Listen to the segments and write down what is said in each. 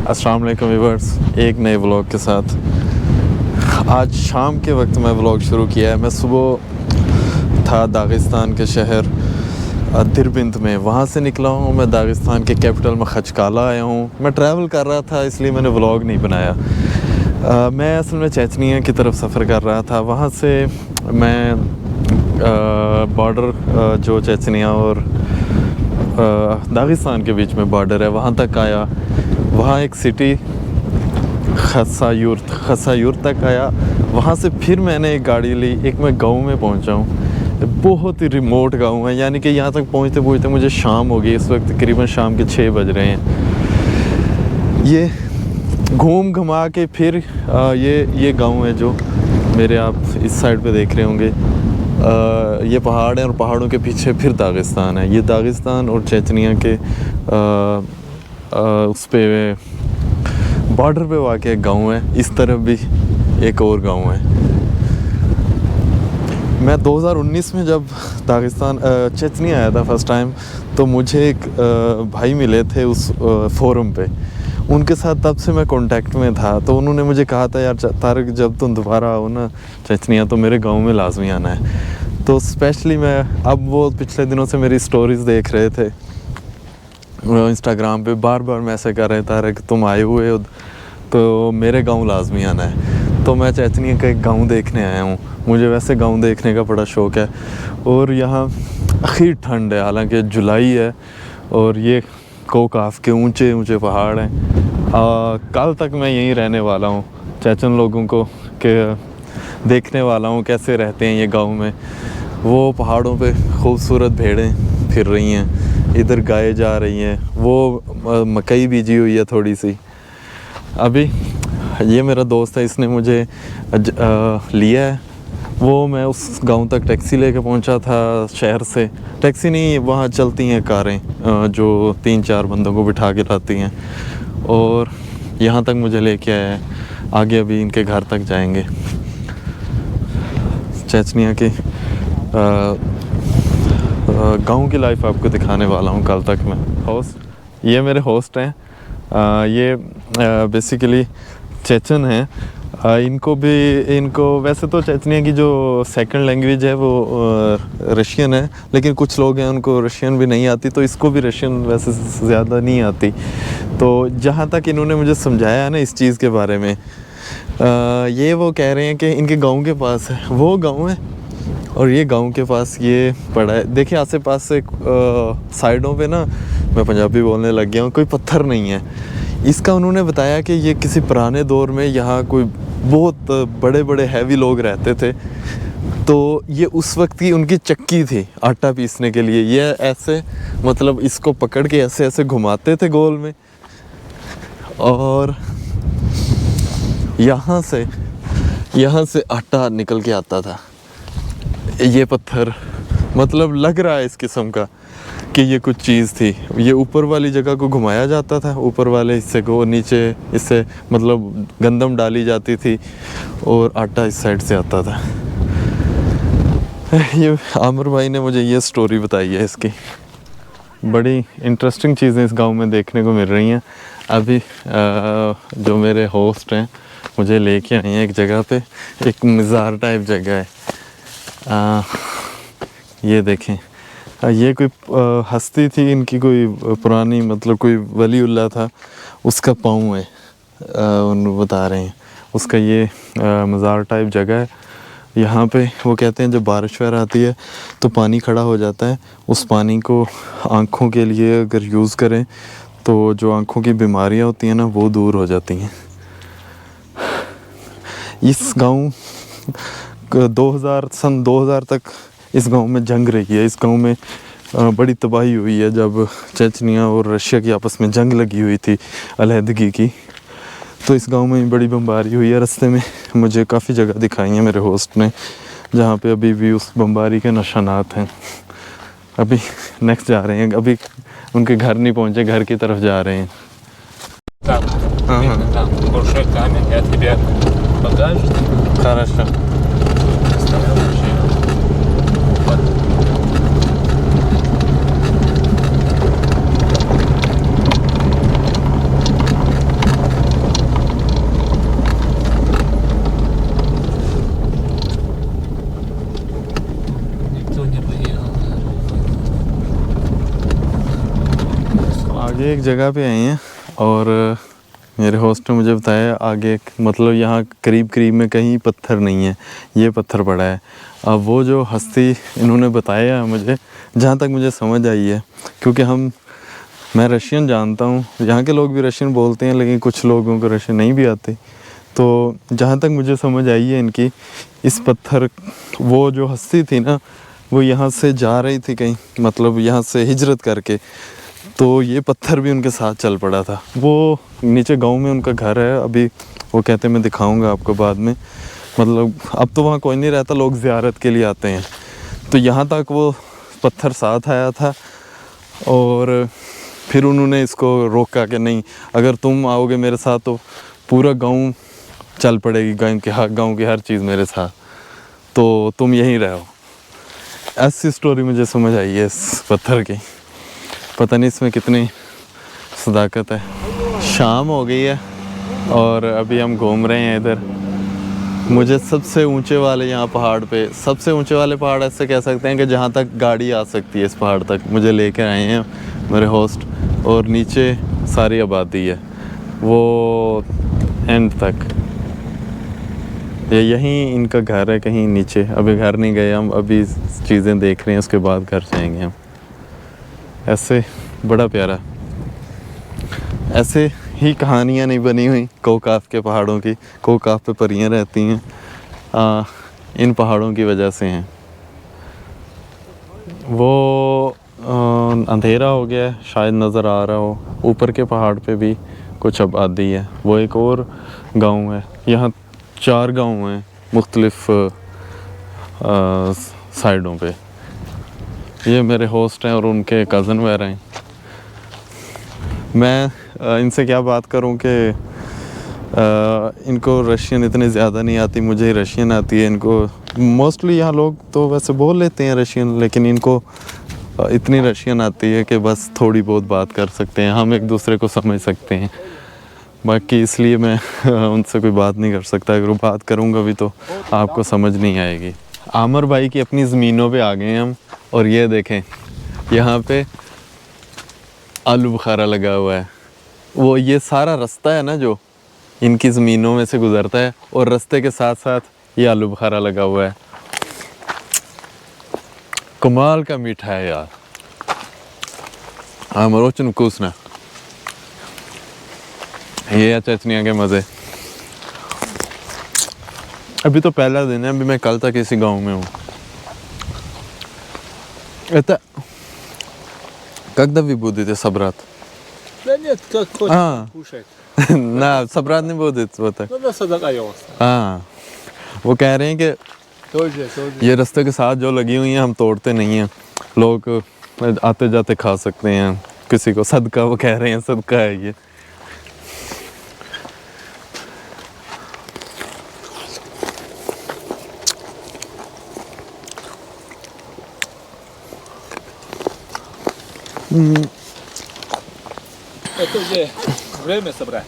अस्सलाम वालेकुम व्यूअर्स, एक नए व्लॉग के साथ। आज शाम के वक्त मैं व्लॉग शुरू किया है। मैं सुबह था दागिस्तान के शहर दिरबिंद में, वहाँ से निकला हूँ। मैं दागिस्तान के कैपिटल में खचकाला आया हूँ। मैं ट्रैवल कर रहा था इसलिए मैंने व्लॉग नहीं बनाया। मैं असल में चेचनिया की तरफ सफ़र कर रहा था। वहाँ से मैं बॉर्डर जो चेचनिया और दागिस्तान के बीच में बॉर्डर है वहाँ तक आया। वहाँ एक सिटी खसायूर तक आया। वहाँ से फिर मैंने एक गाड़ी ली। एक मैं गांव में पहुँचा हूँ, बहुत ही रिमोट गांव है, यानी कि यहाँ तक पहुँचते पहुँचते मुझे शाम हो गई। इस वक्त तकरीबन शाम के 6 बज रहे हैं। ये घूम घुमा के फिर ये गांव है जो मेरे आप इस साइड पे देख रहे होंगे। ये पहाड़ हैं और पहाड़ों के पीछे फिर दागिस्तान है। ये दागिस्तान और चेचनिया के उस पे बॉर्डर पे वाक़ एक गांव है। इस तरफ भी एक और गांव है। मैं 2019 में जब दागिस्तान चेचनिया आया था फर्स्ट टाइम, तो मुझे एक भाई मिले थे उस फोरम पे। उनके साथ तब से मैं कांटेक्ट में था। तो उन्होंने मुझे कहा था, यार तारिक, जब तुम दोबारा आओ ना चेचनिया तो मेरे गांव में लाजमी आना है। तो स्पेशली मैं अब वो पिछले दिनों से मेरी स्टोरीज़ देख रहे थे इंस्टाग्राम पे, बार बार मैसेज कर रहे थे कि तुम आए हुए हो तो मेरे गांव लाजमी आना है। तो मैं चेचनिया का एक गांव देखने आया हूँ। मुझे वैसे गांव देखने का बड़ा शौक़ है। और यहाँ आखिर ठंड है, हालांकि जुलाई है और ये कोकाफ के ऊंचे ऊंचे पहाड़ हैं। कल तक मैं यहीं रहने वाला हूँ। चेचन लोगों को के देखने वाला हूँ कैसे रहते हैं ये गांव में। वो पहाड़ों पे खूबसूरत भेड़ें फिर रही हैं, इधर गायें जा रही हैं। वो मकई बीजी हुई है थोड़ी सी। अभी ये मेरा दोस्त है, इसने मुझे लिया है। वो मैं उस गांव तक टैक्सी लेके पहुंचा था शहर से। टैक्सी नहीं, वहाँ चलती हैं कारें जो 3-4 बंदों को बिठा के लाती हैं। और यहाँ तक मुझे लेके आया है। आगे अभी इनके घर तक जाएंगे। चेचनिया के गांव की लाइफ आपको दिखाने वाला हूँ कल तक मैं। होस्ट, ये मेरे होस्ट हैं। ये बेसिकली चेचन हैं। इनको वैसे तो चेचनिया की जो सेकंड लैंग्वेज है वो रशियन है, लेकिन कुछ लोग हैं उनको रशियन भी नहीं आती, तो इसको भी रशियन वैसे ज़्यादा नहीं आती। तो जहाँ तक इन्होंने मुझे समझाया है ना इस चीज़ के बारे में, ये वो कह रहे हैं कि इनके गांव के पास है, वो गांव है और ये गांव के पास ये पड़ा है। देखिए आसे पास से साइडों पे ना, मैं पंजाबी बोलने लग गया हूँ, कोई पत्थर नहीं है। इसका उन्होंने बताया कि ये किसी पुराने दौर में यहाँ कोई बहुत बड़े बड़े हैवी लोग रहते थे, तो ये उस वक्त की उनकी चक्की थी आटा पीसने के लिए। ये ऐसे मतलब इसको पकड़ के ऐसे ऐसे घुमाते थे गोल में, और यहाँ से आटा निकल के आता था। ये पत्थर मतलब लग रहा है इस किस्म का कि ये कुछ चीज़ थी। ये ऊपर वाली जगह को घुमाया जाता था, ऊपर वाले हिस्से को, नीचे इससे मतलब गंदम डाली जाती थी और आटा इस साइड से आता था। ये आमिर भाई ने मुझे ये स्टोरी बताई है इसकी। बड़ी इंटरेस्टिंग चीज़ें इस गांव में देखने को मिल रही हैं। अभी जो मेरे होस्ट हैं मुझे लेके आए हैं एक जगह पे, एक मज़ार टाइप जगह है। ये देखें, ये कोई हस्ती थी इनकी, कोई पुरानी, मतलब कोई वलीउल्लाह था, उसका पाँव है। उन बता रहे हैं उसका ये मज़ार टाइप जगह है। यहाँ पे वो कहते हैं जब बारिश वगैरह आती है तो पानी खड़ा हो जाता है। उस पानी को आँखों के लिए अगर यूज़ करें तो जो आँखों की बीमारियाँ होती हैं ना वो दूर हो जाती हैं। इस गांव 2000 तक इस गांव में जंग रही है। इस गांव में बड़ी तबाही हुई है जब चेचनिया और रशिया की आपस में जंग लगी हुई थी अलहदगी की। तो इस गांव में बड़ी बमबारी हुई है। रास्ते में मुझे काफ़ी जगह दिखाई हैं मेरे होस्ट ने जहाँ पे अभी भी उस बमबारी के निशानात हैं। अभी नेक्स्ट जा रहे हैं, अभी उनके घर नहीं पहुँचे, घर की तरफ जा रहे हैं। ये एक जगह पे आए हैं और मेरे होस्ट ने मुझे बताया आगे मतलब यहाँ करीब करीब में कहीं पत्थर नहीं है, ये पत्थर पड़ा है। अब वो जो हस्ती इन्होंने बताया मुझे, जहाँ तक मुझे समझ आई है, क्योंकि मैं रशियन जानता हूँ, यहाँ के लोग भी रशियन बोलते हैं लेकिन कुछ लोगों को रशियन नहीं भी आते। तो जहाँ तक मुझे समझ आई है इनकी, इस पत्थर वो जो हस्ती थी ना, वो यहाँ से जा रही थी कहीं, मतलब यहाँ से हिजरत करके, तो ये पत्थर भी उनके साथ चल पड़ा था। वो नीचे गांव में उनका घर है, अभी वो कहते मैं दिखाऊंगा आपको बाद में। मतलब अब तो वहाँ कोई नहीं रहता, लोग ज़ियारत के लिए आते हैं। तो यहाँ तक वो पत्थर साथ आया था और फिर उन्होंने इसको रोका कि नहीं, अगर तुम आओगे मेरे साथ तो पूरा गांव चल पड़ेगी, गांव की हर चीज़ मेरे साथ, तो तुम यहीं रहो। ऐसी स्टोरी मुझे समझ आई है इस पत्थर की। पता नहीं इसमें कितनी सदाकत है। शाम हो गई है और अभी हम घूम रहे हैं इधर। मुझे सबसे ऊंचे वाले यहाँ पहाड़ पे, सबसे ऊंचे वाले पहाड़ ऐसे कह सकते हैं कि जहाँ तक गाड़ी आ सकती है, इस पहाड़ तक मुझे लेकर आए हैं मेरे होस्ट। और नीचे सारी आबादी है, वो एंड तक। यहीं इनका घर है कहीं नीचे। अभी घर नहीं गए हम, अभी चीज़ें देख रहे हैं, उसके बाद घर जाएंगे हम। ऐसे बड़ा प्यारा, ऐसे ही कहानियाँ नहीं बनी हुई कोकाफ के पहाड़ों की। कोकाफ पे परियां रहती हैं, इन पहाड़ों की वजह से हैं। वो अंधेरा हो गया है, शायद नज़र आ रहा हो। ऊपर के पहाड़ पे भी कुछ आबादी है, वो एक और गांव है। यहाँ 4 गांव हैं मुख्तलिफ साइडों पे। ये मेरे होस्ट हैं और उनके कज़न वगैरह हैं। मैं इनसे क्या बात करूं कि इनको रशियन इतनी ज़्यादा नहीं आती, मुझे ही रशियन आती है। इनको मोस्टली यहाँ लोग तो वैसे बोल लेते हैं रशियन, लेकिन इनको इतनी रशियन आती है कि बस थोड़ी बहुत बात कर सकते हैं, हम एक दूसरे को समझ सकते हैं। बाकी इसलिए मैं उनसे कोई बात नहीं कर सकता। अगर वो बात करूँगा भी तो आपको समझ नहीं आएगी। आमर भाई की अपनी ज़मीनों पे आ गए हैं हम, और ये देखें यहाँ पे आलू बुखारा लगा हुआ है। वो ये सारा रास्ता है ना जो इनकी ज़मीनों में से गुज़रता है, और रास्ते के साथ साथ ये आलू बुखारा लगा हुआ है। कमाल का मीठा है यार। आमरोचन कुसना, ये चटनियाँ के मज़े। अभी तो पहला दिन है, अभी मैं कल तक इसी गांव में हूँ। Это когда вы будете собрать? Да нет, как хочешь кушать. ना собрать не будет вот так. Ну, да, садака वो कह रहे हैं कि тоже. ये रास्ते के साथ जो लगी हुई हैं हम तोड़ते नहीं हैं, लोग आते जाते खा सकते हैं। किसी को सदका, वो कह रहे हैं सदका है ये। Это уже время собрать.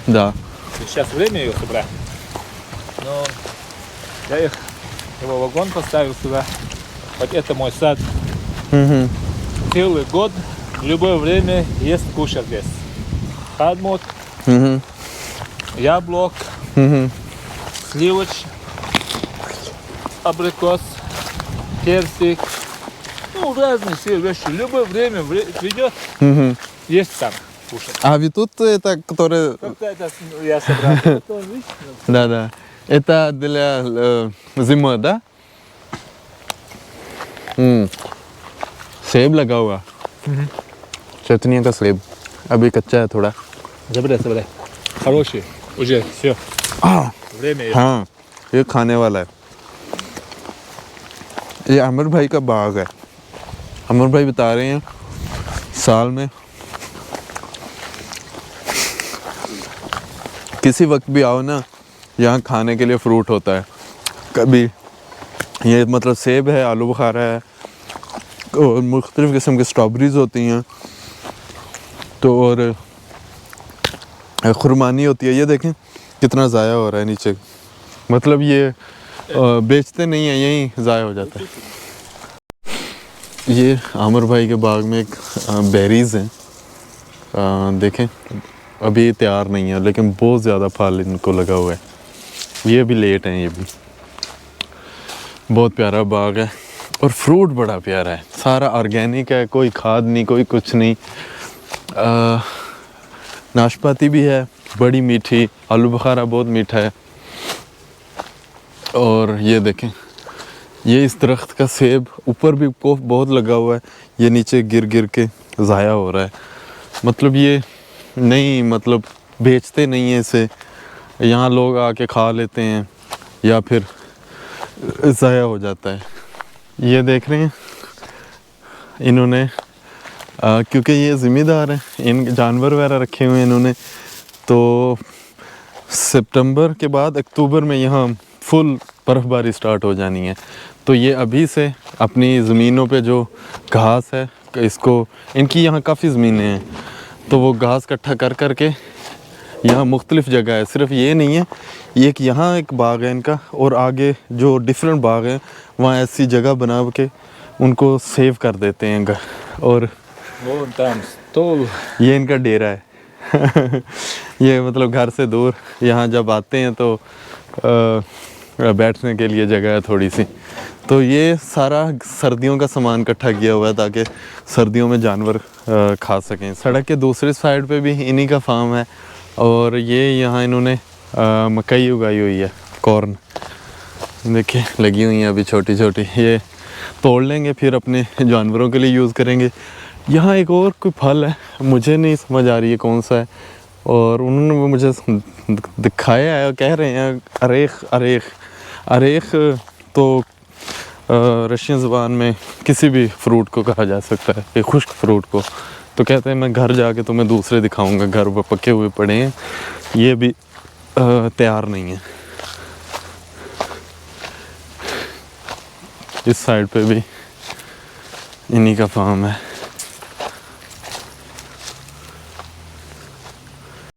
Да. Сейчас время ее собрать. Но я его вагон поставил сюда. Вот это мой сад. Целый год, в любое время есть кушать здесь. Хадмут, яблок, сливоч, абрикос, персик. Ну, разные все вещи. В любое время придет, есть там кушать. А вы тут это, который... Как-то это я собрал. Это тоже, видишь? Да. Это для зимы, да? सेब लगा हुआ, चटनिया का सेब अभी कच्चा है थोड़ा। Собирай. Хороший. Уже все. Время есть. हाँ, ये खाने वाला है। ये अमर भाई का बाग है। अमर भाई बता रहे हैं साल में किसी वक्त भी आओ ना, यहाँ खाने के लिए फ्रूट होता है। कभी ये मतलब सेब है, आलू बुखारा है, और मुख्तलिफ़ किस्म की स्ट्रॉबेरीज़ होती हैं, तो और खुरमानी होती है। ये देखें कितना ज़ाया हो रहा है नीचे, मतलब ये बेचते नहीं हैं, यहीं ज़ाया हो जाता है। ये आमर भाई के बाग में एक बेरीज़ हैं, देखें अभी तैयार नहीं है, लेकिन बहुत ज़्यादा फल इनको लगा हुआ है। ये भी लेट हैं, ये भी बहुत प्यारा बाग है और फ्रूट बड़ा प्यारा है, सारा ऑर्गेनिक है, कोई खाद नहीं, कोई कुछ नहीं। नाशपाती भी है बड़ी मीठी, आलू बुखारा बहुत मीठा है। और ये देखें, ये इस दरख्त का सेब ऊपर भी बहुत लगा हुआ है, ये नीचे गिर गिर के ज़ाया हो रहा है। मतलब ये नहीं, मतलब बेचते नहीं हैं इसे, यहाँ लोग आके खा लेते हैं या फिर ज़ाया हो जाता है। ये देख रहे हैं इन्होंने क्योंकि ये ज़िम्मेदार हैं, इन जानवर वगैरह रखे हुए हैं इन्होंने, तो सितंबर के बाद अक्टूबर में यहाँ फुल बर्फ़बारी स्टार्ट हो जानी है। तो ये अभी से अपनी ज़मीनों पे जो घास है, इसको, इनकी यहाँ काफ़ी ज़मीनें हैं, तो वो घास इकट्ठा कर कर के यहाँ मुख्तलिफ़ जगह है, सिर्फ ये नहीं है, एक यहाँ एक बाग है इनका, और आगे जो डिफरेंट बाग हैं वहाँ ऐसी जगह बना के उनको सेव कर देते हैं। और Vod tam stol. ये इनका डेरा है ये मतलब घर से दूर यहाँ जब आते हैं तो बैठने के लिए जगह है थोड़ी सी। तो ये सारा सर्दियों का सामान इकट्ठा किया हुआ है ताकि सर्दियों में जानवर खा सकें। सड़क के दूसरी साइड पे भी इन्हीं का फार्म है, और ये यहाँ इन्होंने मकई उगाई हुई है, कॉर्न देखिए लगी हुई हैं अभी छोटी छोटी, ये तोड़ लेंगे फिर अपने जानवरों के लिए यूज़ करेंगे। यहाँ एक और कोई फल है, मुझे नहीं समझ आ रही है कौन सा है, और उन्होंने वो मुझे दिखाया है, कह रहे हैं अरेख तो रशियन ज़बान में किसी भी फ्रूट को कहा जा सकता है, एक खुश्क फ्रूट को। तो कहते हैं मैं घर जाके तुम्हें दूसरे दिखाऊंगा, घर पर पके हुए पड़े हैं, ये भी तैयार नहीं है। इस साइड पे भी इन्हीं का फार्म है।